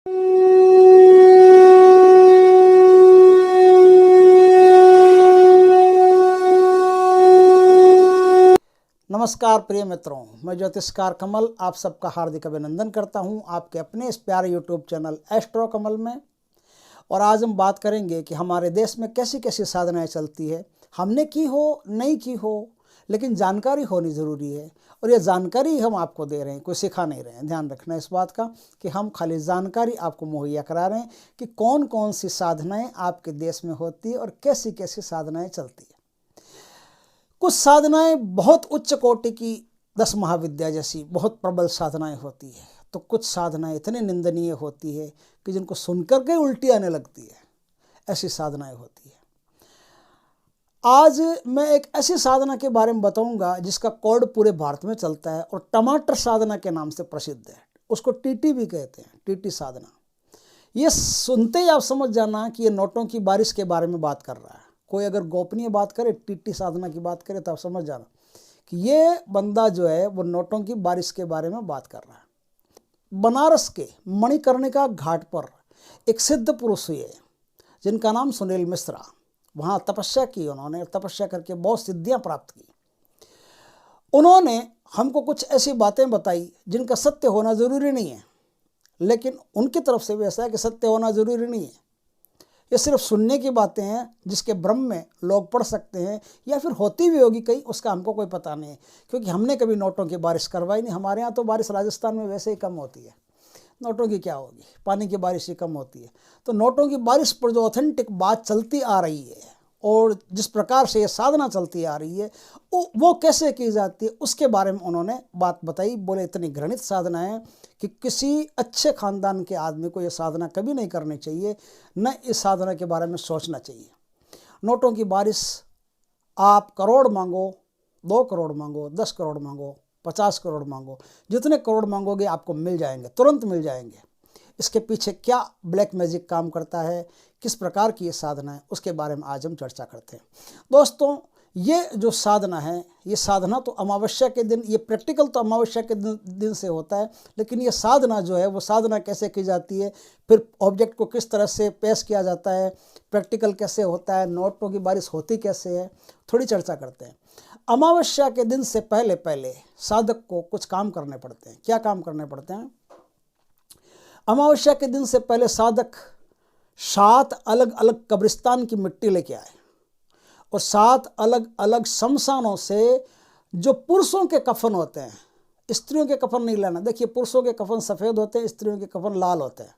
नमस्कार प्रिय मित्रों, मैं ज्योतिषकार कमल आप सबका हार्दिक अभिनंदन करता हूं आपके अपने इस प्यारे यूट्यूब चैनल एस्ट्रो कमल में। और आज हम बात करेंगे कि हमारे देश में कैसी कैसी साधनाएं चलती है। हमने की हो नहीं की हो, लेकिन जानकारी होनी ज़रूरी है। और ये जानकारी हम आपको दे रहे हैं, कोई सिखा नहीं रहे हैं। ध्यान रखना इस बात का कि हम खाली जानकारी आपको मुहैया करा रहे हैं कि कौन कौन सी साधनाएँ आपके देश में होती है और कैसी कैसी साधनाएँ चलती है। कुछ साधनाएं बहुत उच्च कोटि की 10 महाविद्या जैसी बहुत प्रबल साधनाएं होती है, तो कुछ साधनाएं इतनी निंदनीय होती है कि जिनको सुनकर के उल्टी आने लगती है। ऐसी साधनाएं होती है। आज मैं एक ऐसी साधना के बारे में बताऊंगा जिसका कोड पूरे भारत में चलता है और टमाटर साधना के नाम से प्रसिद्ध है। उसको टीटी भी कहते हैं, टीटी साधना। ये सुनते ही आप समझ जाना कि ये नोटों की बारिश के बारे में बात कर रहा है। कोई अगर गोपनीय बात करे, टीटी साधना की बात करे, तो आप समझ जाना कि ये बंदा जो है वो नोटों की बारिश के बारे में बात कर रहा है। बनारस के मणिकर्णिका घाट पर एक सिद्ध पुरुष हुए जिनका नाम सुनील मिश्रा। वहाँ तपस्या की उन्होंने, तपस्या करके बहुत सिद्धियाँ प्राप्त की। उन्होंने हमको कुछ ऐसी बातें बताई जिनका सत्य होना ज़रूरी नहीं है, लेकिन उनकी तरफ से भी ऐसा है कि सत्य होना ज़रूरी नहीं है। ये सिर्फ सुनने की बातें हैं जिसके भ्रम में लोग पढ़ सकते हैं, या फिर होती भी होगी कहीं, उसका हमको कोई पता नहीं है, क्योंकि हमने कभी नोटों की बारिश करवाई नहीं। हमारे यहाँ तो बारिश राजस्थान में वैसे ही कम होती है, नोटों की क्या होगी, पानी की बारिश ही कम होती है। तो नोटों की बारिश पर जो ऑथेंटिक बात चलती आ रही है और जिस प्रकार से ये साधना चलती आ रही है वो कैसे की जाती है, उसके बारे में उन्होंने बात बताई। बोले इतनी घृणित साधना है कि किसी अच्छे खानदान के आदमी को ये साधना कभी नहीं करनी चाहिए, न इस साधना के बारे में सोचना चाहिए। नोटों की बारिश, आप करोड़ मांगो, 2 करोड़ मांगो, 10 करोड़ मांगो, 50 करोड़ मांगो, जितने करोड़ मांगोगे आपको मिल जाएंगे, तुरंत मिल जाएंगे। इसके पीछे क्या ब्लैक मैजिक काम करता है, किस प्रकार की ये साधना है, उसके बारे में आज हम चर्चा करते हैं। दोस्तों, ये जो साधना है, ये साधना तो अमावस्या के दिन, ये प्रैक्टिकल तो अमावस्या के दिन से होता है, लेकिन ये साधना जो है वो साधना कैसे की जाती है, फिर ऑब्जेक्ट को किस तरह से पेश किया जाता है, प्रैक्टिकल कैसे होता है, नोटों की बारिश होती कैसे है, थोड़ी चर्चा करते हैं। अमावस्या के दिन से पहले पहले साधक को कुछ काम करने पड़ते हैं। क्या काम करने पड़ते हैं? अमावस्या के दिन से पहले साधक 7 अलग अलग कब्रिस्तान की मिट्टी लेके आए और 7 अलग अलग शमशानों से जो पुरुषों के कफन होते हैं, स्त्रियों के कफन नहीं लाना। देखिए, पुरुषों के कफन सफ़ेद होते हैं, स्त्रियों के कफन लाल होते हैं।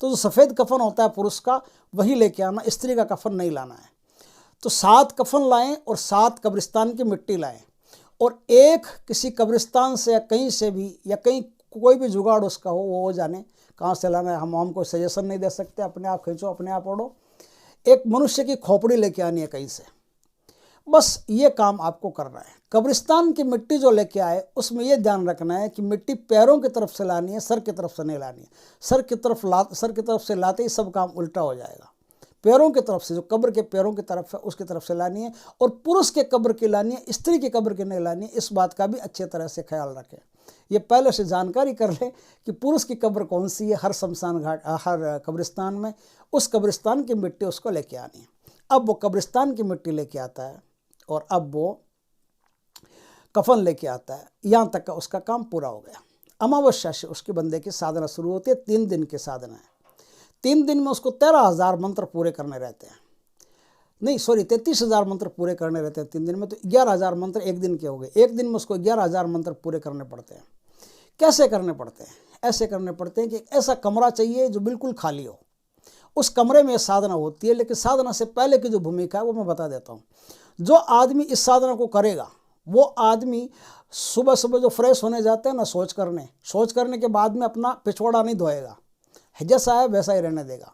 तो जो सफ़ेद कफन होता है पुरुष का, वही लेके आना, स्त्री का कफन नहीं लाना है। तो 7 कफन लाएं और 7 कब्रिस्तान की मिट्टी लाएं, और एक किसी कब्रिस्तान से या कहीं से भी, या कहीं कोई भी जुगाड़ उसका हो जाने कहाँ से लाना है, हम कोई सजेशन नहीं दे सकते, अपने आप खींचो, अपने आप ओढ़ो। एक मनुष्य की खोपड़ी लेके आनी है कहीं से, बस ये काम आपको करना है। कब्रिस्तान की मिट्टी जो लेके आए उसमें ये ध्यान रखना है कि मिट्टी पैरों की तरफ से लानी है, सर की तरफ से नहीं लानी है। सर की तरफ से लाते ही सब काम उल्टा हो जाएगा। पैरों की तरफ से, जो कब्र के पैरों की तरफ है उसकी तरफ से लानी है, और पुरुष के कब्र की लानी है, स्त्री की कब्र की नहीं लानी है। इस बात का भी अच्छे तरह से ख्याल रखें। ये पहले से जानकारी कर लें कि पुरुष की कब्र कौन सी है, हर शमशान घाट, हर कब्रिस्तान में उस कब्रिस्तान की मिट्टी उसको लेके आनी है। अब वो कब्रिस्तान की मिट्टी लेके आता है और अब वो कफन लेके आता है। यहाँ तक का उसका काम पूरा हो गया। अमावस्या से उसके बंदे की साधना शुरू होती है। 3 दिन की साधना है। 3 दिन में उसको 13,000 मंत्र पूरे करने रहते हैं। नहीं, सॉरी, 33,000 मंत्र पूरे करने रहते हैं 3 दिन में। तो 11,000 मंत्र एक दिन के हो गए। एक दिन में उसको 11,000 मंत्र पूरे करने पड़ते हैं। कैसे करने पड़ते हैं? ऐसे करने पड़ते हैं कि ऐसा कमरा चाहिए जो बिल्कुल खाली हो, उस कमरे में साधना होती है। लेकिन साधना से पहले की जो भूमिका है वो मैं बता देता हूँ। जो आदमी इस साधना को करेगा, वो आदमी सुबह सुबह जो फ्रेश होने जाते हैं ना, सोच करने के बाद में अपना पिछवाड़ा नहीं धोएगा, जैसा है वैसा ही रहने देगा।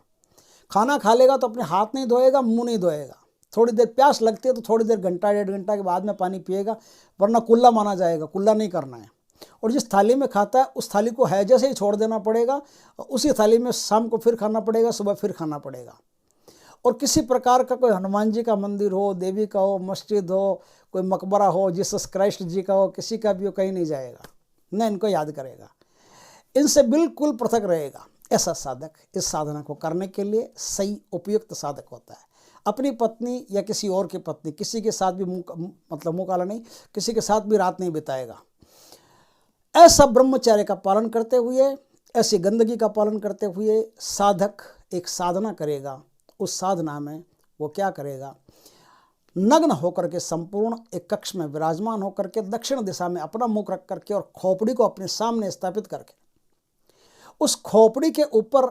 खाना खा लेगा तो अपने हाथ नहीं धोएगा, मुंह नहीं धोएगा। थोड़ी देर प्यास लगती है तो थोड़ी देर, घंटा 1.5 घंटा के बाद में पानी पिएगा, वरना कुल्ला माना जाएगा। कुल्ला नहीं करना है। और जिस थाली में खाता है उस थाली को है जैसे ही छोड़ देना पड़ेगा। उसी थाली में शाम को फिर खाना पड़ेगा, सुबह फिर खाना पड़ेगा। और किसी प्रकार का कोई हनुमान जी का मंदिर हो, देवी का हो, मस्जिद हो, कोई मकबरा हो, जीसस क्राइस्ट जी का हो, किसी का भी हो, कहीं नहीं जाएगा, न इनको याद करेगा। इनसे बिल्कुल पृथक रहेगा। ऐसा साधक इस साधना को करने के लिए सही उपयुक्त साधक होता है। अपनी पत्नी या किसी और की पत्नी, किसी के साथ भी मुँह काला नहीं, किसी के साथ भी रात नहीं बिताएगा। ऐसा ब्रह्मचर्य का पालन करते हुए, ऐसी गंदगी का पालन करते हुए साधक एक साधना करेगा। उस साधना में वो क्या करेगा, नग्न होकर के संपूर्ण एक कक्ष में विराजमान होकर के दक्षिण दिशा में अपना मुख रख करके और खोपड़ी को अपने सामने स्थापित करके उस खोपड़ी के ऊपर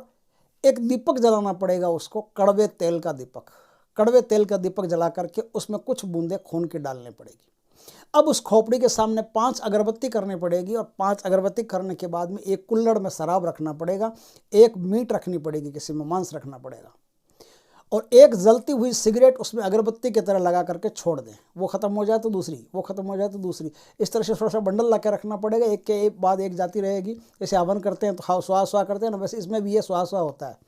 एक दीपक जलाना पड़ेगा उसको, कड़वे तेल का दीपक। कड़वे तेल का दीपक जला करके उसमें कुछ बूंदे खून की डालनी पड़ेगी। अब उस खोपड़ी के सामने 5 अगरबत्ती करनी पड़ेगी और 5 अगरबत्ती करने के बाद में एक कुल्हड़ में शराब रखना पड़ेगा, एक मीट रखनी पड़ेगी, किसी में मांस रखना पड़ेगा, और एक जलती हुई सिगरेट उसमें अगरबत्ती की तरह लगा करके छोड़ दें। वो ख़त्म हो जाए तो दूसरी, वो ख़त्म हो जाए तो दूसरी, इस तरह से थोड़ा सा बंडल ला के रखना पड़ेगा। एक के बाद एक जाती रहेगी। जैसे हवन करते हैं तो स्वाहा स्वाहा करते हैं ना, वैसे इसमें भी ये स्वाहा स्वाहा होता है।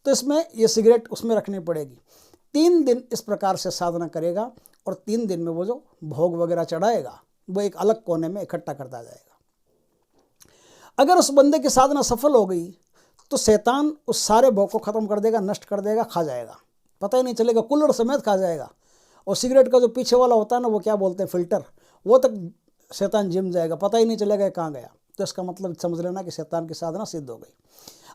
तो इसमें ये सिगरेट उसमें रखनी पड़ेगी। 3 दिन इस प्रकार से साधना करेगा और 3 दिन में वो जो भोग वगैरह चढ़ाएगा वो एक अलग कोने में इकट्ठा करता जाएगा। अगर उस बंदे की साधना सफल हो गई तो शैतान उस सारे भोग को ख़त्म कर देगा, नष्ट कर देगा, खा जाएगा, पता ही नहीं चलेगा, कुल्हड़ समेत खा जाएगा। और सिगरेट का जो पीछे वाला होता है ना, वो क्या बोलते हैं, फिल्टर, वो तक शैतान जिम जाएगा, पता ही नहीं चलेगा कहाँ गया। तो इसका मतलब समझ लेना कि शैतान की साधना सिद्ध हो गई।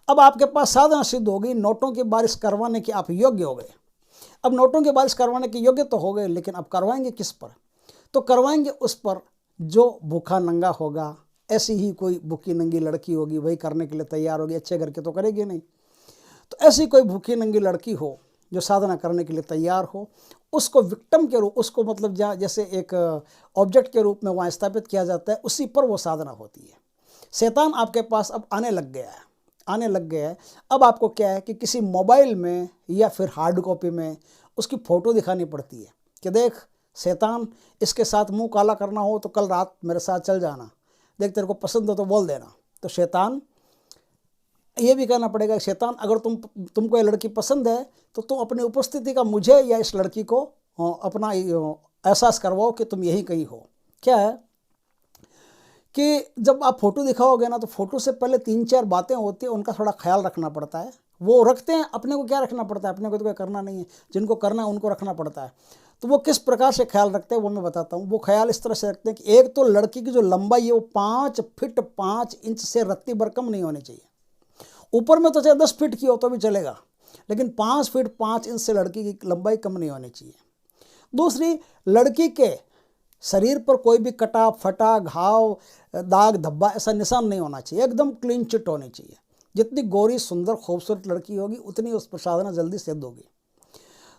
अब आपके पास साधना सिद्ध हो गई, नोटों की बारिश करवाने के आप योग्य हो गए। अब नोटों की बारिश करवाने के योग्य तो हो गए, लेकिन अब करवाएंगे किस पर? तो करवाएंगे उस पर जो भूखा नंगा होगा। ऐसी ही कोई भूखी नंगी लड़की होगी, वही करने के लिए तैयार होगी, अच्छे घर के तो करेगी नहीं। तो ऐसी कोई भूखी नंगी लड़की हो जो साधना करने के लिए तैयार हो, उसको विक्टिम के रूप, उसको मतलब जहाँ जैसे एक ऑब्जेक्ट के रूप में वहाँ स्थापित किया जाता है, उसी पर वो साधना होती है। शैतान आपके पास अब आने लग गया है, आने लग गया है। अब आपको क्या है कि किसी मोबाइल में या फिर हार्ड कॉपी में उसकी फ़ोटो दिखानी पड़ती है कि देख शैतान, इसके साथ मुंह काला करना हो तो कल रात मेरे साथ चल जाना, देख तेरे को पसंद हो तो बोल देना। तो शैतान ये भी कहना पड़ेगा, शैतान अगर तुमको ये लड़की पसंद है तो तुम अपनी उपस्थिति का मुझे या इस लड़की को अपना एहसास करवाओ कि तुम यही कहीं हो। क्या है कि जब आप फ़ोटो दिखाओगे ना, तो फ़ोटो से पहले 3-4 बातें होती हैं, उनका थोड़ा ख्याल रखना पड़ता है। वो रखते हैं, अपने को क्या रखना पड़ता है, अपने को तो कोई करना नहीं है, जिनको करना है उनको रखना पड़ता है। तो वो किस प्रकार से ख्याल रखते हैं वो मैं बताता हूँ। वो ख्याल इस तरह से रखते हैं कि एक तो लड़की की जो लंबाई है वो 5 फीट 5 इंच से रत्ती भर कम नहीं होनी चाहिए। ऊपर में तो चाहे 10 फीट की हो तो भी चलेगा, लेकिन 5 फीट 5 इंच से लड़की की लंबाई कम नहीं होनी चाहिए। दूसरी, लड़की के शरीर पर कोई भी कटा फटा घाव दाग धब्बा ऐसा निशान नहीं होना चाहिए, एकदम क्लीन चिट होनी चाहिए। जितनी गोरी सुंदर खूबसूरत लड़की होगी उतनी उस पर साधना जल्दी सिद्ध होगी।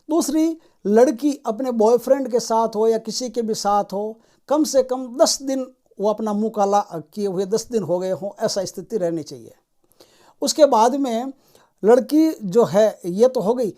दूसरी, लड़की अपने बॉयफ्रेंड के साथ हो या किसी के भी साथ हो, कम से कम 10 दिन वो अपना मुंह काला किए हुए 10 दिन हो गए हों, ऐसा स्थिति रहनी चाहिए। उसके बाद में लड़की जो है, ये तो हो गई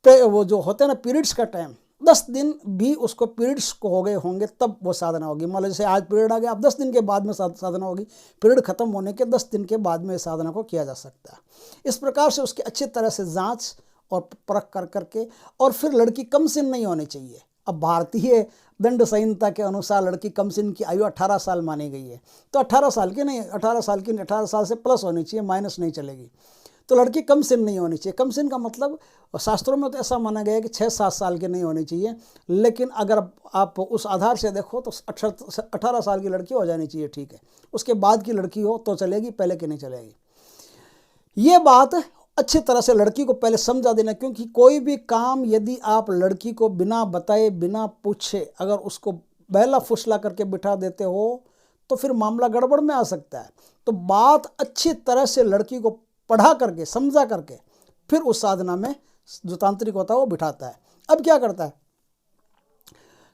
वो जो होते हैं ना पीरियड्स का टाइम, 10 दिन भी उसको पीरियड्स को हो गए होंगे तब वो साधना होगी। मान लो जैसे आज पीरियड आ गया, अब 10 दिन के बाद में साधना होगी। पीरियड खत्म होने के 10 दिन के बाद में साधना को किया जा सकता है। इस प्रकार से उसकी अच्छी तरह से जांच और परख कर करके, और फिर लड़की कम सिन नहीं होनी चाहिए। अब भारतीय दंड संहिता के अनुसार लड़की कम सिन की आयु 18 साल मानी गई है, तो 18 साल की नहीं, 18 साल की 18 साल से प्लस होनी चाहिए, माइनस नहीं चलेगी। तो लड़की कम सिन नहीं होनी चाहिए। कम सिन का मतलब शास्त्रों में तो ऐसा माना गया है कि 6-7 साल की नहीं होनी चाहिए, लेकिन अगर आप उस आधार से देखो तो 18 साल की लड़की हो जानी चाहिए, ठीक है। उसके बाद की लड़की हो तो चलेगी, पहले की नहीं चलेगी। ये बात अच्छी तरह से लड़की को पहले समझा देना, क्योंकि कोई भी काम यदि आप लड़की को बिना बताए बिना पूछे अगर उसको बहला फुसला करके बिठा देते हो तो फिर मामला गड़बड़ में आ सकता है। तो बात अच्छी तरह से लड़की को पढ़ा करके समझा करके फिर उस साधना में जो तांत्रिक होता है वो बिठाता है। अब क्या करता है,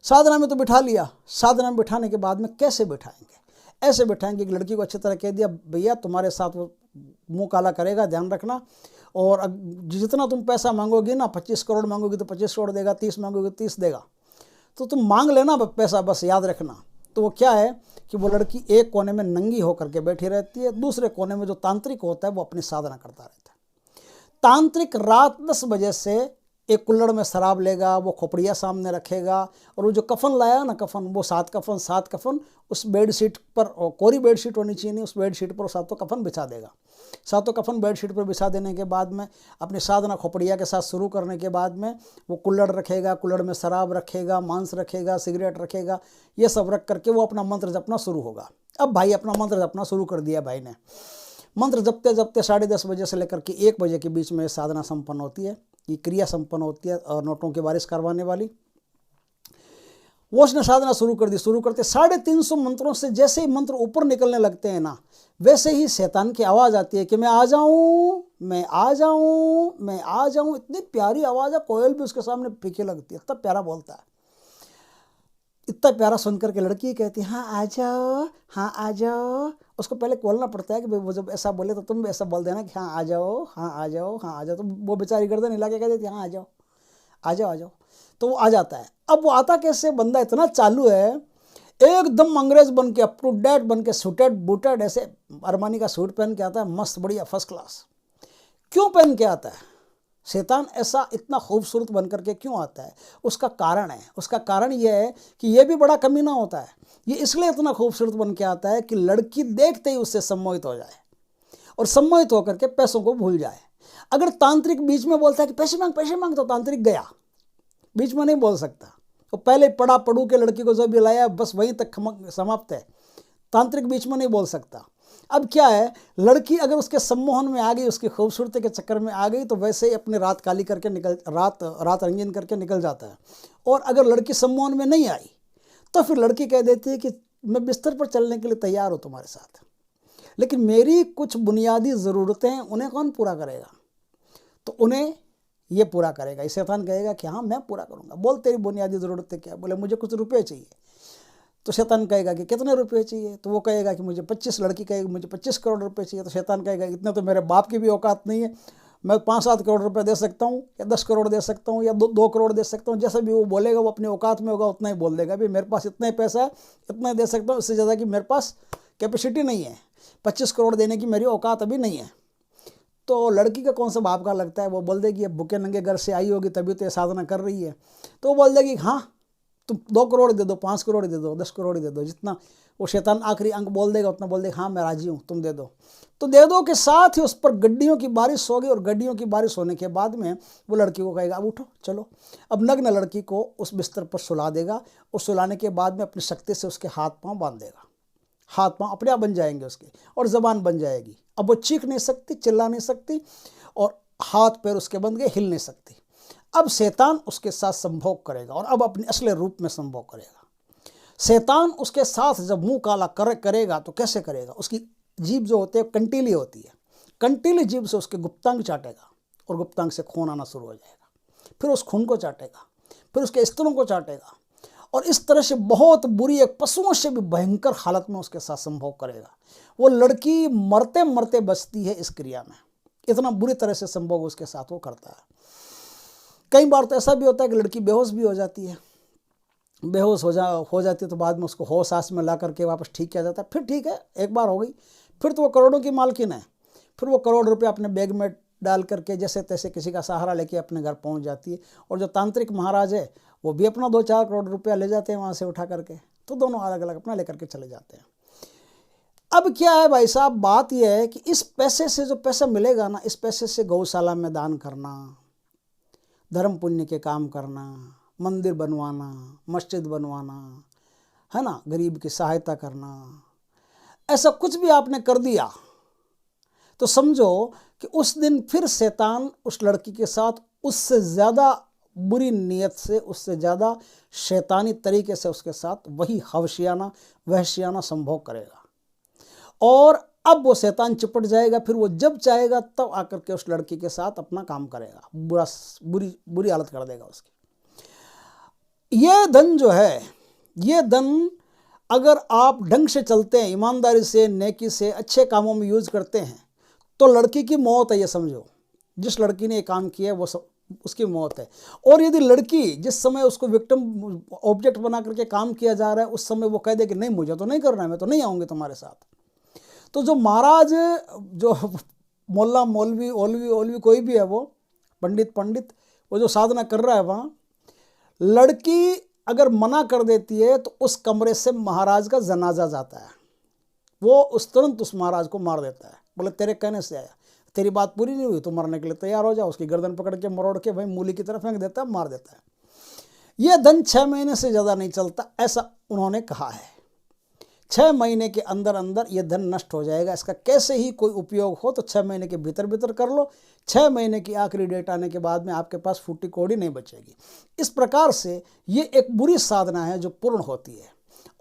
साधना में तो बिठा लिया, साधना में बिठाने के बाद में कैसे बिठाएंगे? ऐसे बिठाएंगे कि लड़की को अच्छी तरह कह दिया, भैया तुम्हारे साथ वो मुंह काला करेगा, ध्यान रखना, और जितना तुम पैसा मांगोगी ना, 25 करोड़ मांगोगी तो 25 करोड़ देगा, 30 मांगोगी तो 30 देगा, तो तुम मांग लेना पैसा, बस याद रखना। तो वो क्या है कि वो लड़की एक कोने में नंगी होकर के बैठी रहती है, दूसरे कोने में जो तांत्रिक होता है वो अपनी साधना करता रहता है। तांत्रिक रात 10 बजे से एक कुल्हड़ में शराब लेगा, वो खोपड़िया सामने रखेगा, और वो जो कफन लाया ना, कफन, वो 7 कफन उस बेडशीट पर, कोरी बेडशीट होनी चाहिए नहीं, उस बेडशीट पर 7 कफन बिछा देगा। सातों कफन बेडशीट पर बिछा देने के बाद में अपनी साधना खोपड़िया के साथ शुरू करने के बाद में वो कुल्हड़ रखेगा, कुल्हड़ में शराब रखेगा, मांस रखेगा, सिगरेट रखेगा, ये सब रख करके वो अपना मंत्र जपना शुरू होगा। अब भाई अपना मंत्र जपना शुरू कर दिया भाई ने। मंत्र जपते जपते 10:30 बजे से लेकर के 1 बजे के बीच में साधना संपन्न होती है, ये क्रिया संपन्न होती है और नोटों की बारिश करवाने वाली। वो उसने साधना शुरू कर दी। शुरू करते 350 मंत्रों से जैसे ही मंत्र ऊपर निकलने लगते हैं ना, वैसे ही शैतान की आवाज़ आती है कि मैं आ जाऊं, मैं आ जाऊं, मैं आ जाऊं। इतनी प्यारी आवाज़ है, कोयल भी उसके सामने फीकी लगती है, इतना प्यारा बोलता है। इतना प्यारा सुनकर के लड़की कहती है हाँ आ जाओ, हाँ आ जाओ। उसको पहले बोलना पड़ता है कि वो जब ऐसा बोले तो तुम भी ऐसा बोल देना कि हाँ आ जाओ, हाँ आ जाओ, हाँ आ जाओ। तो वो बेचारी गर्दन हिला के कह देती हाँ आ जाओ, आ जाओ, आ जाओ। तो वो आ जाता है। अब वो आता कैसे, बंदा इतना चालू है, एकदम अंग्रेज बन के, अप टू डेट बन के, सूटेड बूटेड, ऐसे अरमानी का सूट पहन के आता है, मस्त बढ़िया फर्स्ट क्लास। क्यों पहन के आता है शैतान ऐसा, इतना खूबसूरत बन करके क्यों आता है? उसका कारण है। उसका कारण यह है कि यह भी बड़ा कमीना होता है। ये इसलिए इतना खूबसूरत बन के आता है कि लड़की देखते ही उससे सम्मोहित हो जाए और सम्मोहित होकर के पैसों को भूल जाए। अगर तांत्रिक बीच में बोलता है कि पैसे मांग, तो तांत्रिक गया, बीच में नहीं बोल सकता। तो पहले पड़ा पड़ू के लड़की को जब लाया, बस वहीं तक समाप्त है। तांत्रिक बीच में नहीं बोल सकता। अब क्या है, लड़की अगर उसके सम्मोहन में आ गई, उसकी खूबसूरती के चक्कर में आ गई, तो वैसे ही अपनी रात काली करके रात रंगीन करके निकल जाता है। और अगर लड़की सम्मोहन में नहीं आई तो फिर लड़की कह देती है कि मैं बिस्तर पर चलने के लिए तैयार हूँ तुम्हारे साथ, लेकिन मेरी कुछ बुनियादी ज़रूरतें हैं, उन्हें कौन पूरा करेगा? तो उन्हें ये पूरा करेगा। इस शैतान कहेगा कि हाँ मैं पूरा करूँगा। बोल तेरी बुनियादी ज़रूरतें क्या? बोले मुझे कुछ रुपये चाहिए। तो शैतान कहेगा कि कितने रुपये चाहिए? तो वो कहेगा कि मुझे 25, लड़की कहेगी मुझे 25 करोड़ रुपए चाहिए। तो शैतान कहेगा इतने तो मेरे बाप की भी औकात नहीं है, मैं 5-7 करोड़ रुपए दे सकता हूँ, या 10 करोड़ दे सकता हूँ, या 2 करोड़ दे सकता हूँ। जैसा भी वो बोलेगा, वो अपनी औकात में होगा उतना ही बोल देगा, भाई मेरे पास इतना ही पैसा है, इतना ही दे सकता हूँ, इससे ज़्यादा कि मेरे पास कैपेसिटी नहीं है, 25 करोड़ देने की मेरी औकात अभी नहीं है। तो लड़की का कौन सा बाप का लगता है, वो बोल देगी ये भूखे नंगे घर से आई होगी तभी तो ये साधना कर रही है। तो वो बोल देगी हाँ तुम 2 करोड़ दे दो, 5 करोड़ दे दो, 10 करोड़ दे दो, जितना वो शैतान आखिरी अंक बोल देगा उतना बोल देगा हाँ मैं राजी हूँ, तुम दे दो। तो दे दो के साथ ही उस पर गड्डियों की बारिश होगी, और गड्डियों की बारिश होने के बाद में वो लड़की को कहेगा अब उठो चलो। अब नग्न लड़की को उस बिस्तर पर सुला देगा, और सुलाने के बाद में अपनी शक्ति से उसके हाथ पाँव बांध देगा। हाथ पाँव अपने आप बन जाएंगे उसके, और ज़बान बन जाएगी। अब वो चीख नहीं सकती, चिल्ला नहीं सकती, और हाथ पैर उसके बंद गए, हिल नहीं सकती। अब शैतान उसके साथ संभोग करेगा, और अब अपने असली रूप में संभोग करेगा। शैतान उसके साथ जब मुंह काला करेगा तो कैसे करेगा? उसकी जीभ जो होती है कंटीली होती है, कंटीली जीभ से उसके गुप्तांग चाटेगा, और गुप्तांग से खून आना शुरू हो जाएगा। फिर उस खून को चाटेगा, फिर उसके स्तनों को चाटेगा, और इस तरह से बहुत बुरी, एक पशुओं से भी भयंकर हालत में उसके साथ संभोग करेगा। वो लड़की मरते मरते बचती है इस क्रिया में, इतना बुरी तरह से संभोग उसके साथ वो करता है। कई बार तो ऐसा भी होता है कि लड़की बेहोश भी हो जाती है। बेहोश हो जाती है तो बाद में उसको होश आस में ला करके वापस ठीक किया जाता है। फिर ठीक है, एक बार हो गई, फिर तो वो करोड़ों की मालकिन है। फिर वो करोड़ रुपये अपने बैग में डाल करके जैसे तैसे किसी का सहारा लेके अपने घर पहुंच जाती है। और जो तांत्रिक महाराज है वो भी अपना 2-4 करोड़ रुपया ले जाते हैं वहाँ से उठा करके, तो दोनों अलग अलग अपना लेकर के चले जाते हैं। अब क्या है भाई साहब, बात यह है कि इस पैसे से जो पैसा मिलेगा ना, इस पैसे से गौशाला में दान करना, धर्म पुण्य के काम करना, मंदिर बनवाना, मस्जिद बनवाना, है ना, गरीब की सहायता करना, ऐसा कुछ भी आपने कर दिया तो समझो कि उस दिन फिर शैतान उस लड़की के साथ उससे ज़्यादा बुरी नीयत से, उससे ज़्यादा शैतानी तरीके से उसके साथ वही हवशियाना वहशियाना संभोग करेगा। और अब वो शैतान चिपट जाएगा, फिर वो जब चाहेगा तब आकर के उस लड़की के साथ अपना काम करेगा, बुरी हालत कर देगा उसकी। ये धन जो है, ये धन अगर आप ढंग से चलते हैं, ईमानदारी से, नेकी से, अच्छे कामों में यूज करते हैं, तो लड़की की मौत है, ये समझो। जिस लड़की ने ये काम किया है वो उसकी मौत है। और यदि लड़की जिस समय उसको विक्टिम ऑब्जेक्ट बना करके काम किया जा रहा है, उस समय वो कह दे कि नहीं मुझे तो नहीं करना है, मैं तो नहीं आऊँगी तुम्हारे साथ, तो जो महाराज, जो मोल्ला मौलवी ओलवी कोई भी है, वो पंडित वो जो साधना कर रहा है वहाँ, लड़की अगर मना कर देती है तो उस कमरे से महाराज का जनाजा जाता है, वो तुरंत उस महाराज को मार देता है, बोले तेरे कहने से आया, तेरी बात पूरी नहीं हुई तो मरने के लिए तैयार हो जाओ। उसकी गर्दन पकड़ के मरोड़ के भाई मूली की तरफ फेंक देता है, मार देता है। यह धन 6 महीने से ज़्यादा नहीं चलता, ऐसा उन्होंने कहा है। 6 महीने के अंदर अंदर यह धन नष्ट हो जाएगा। इसका कैसे ही कोई उपयोग हो तो 6 महीने के भीतर भीतर कर लो। 6 महीने की आखिरी डेट आने के बाद में आपके पास फूटी कौड़ी नहीं बचेगी। इस प्रकार से ये एक बुरी साधना है जो पूर्ण होती है,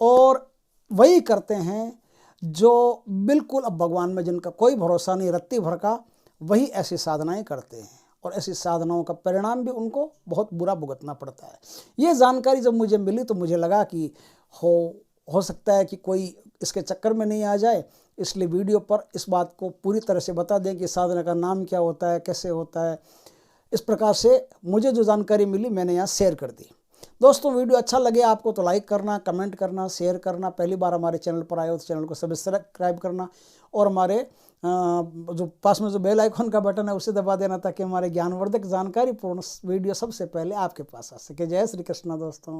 और वही करते हैं जो बिल्कुल अब भगवान में जिनका कोई भरोसा नहीं, रत्ती भर का, वही ऐसी साधनाएं करते हैं, और ऐसी साधनाओं का परिणाम भी उनको बहुत बुरा भुगतना पड़ता है। ये जानकारी जब मुझे मिली तो मुझे लगा कि हो सकता है कि कोई इसके चक्कर में नहीं आ जाए, इसलिए वीडियो पर इस बात को पूरी तरह से बता दें कि साधना का नाम क्या होता है, कैसे होता है। इस प्रकार से मुझे जो जानकारी मिली मैंने यहाँ शेयर कर दी। दोस्तों, वीडियो अच्छा लगे आपको तो लाइक करना, कमेंट करना, शेयर करना। पहली बार हमारे चैनल पर आए हो तो चैनल को सब्सक्राइब करना, और हमारे जो पास में जो बेल आइकन का बटन है उसे दबा देना, ताकि हमारे ज्ञानवर्धक जानकारीपूर्ण वीडियो सबसे पहले आपके पास आ सके। जय श्री कृष्ण दोस्तों।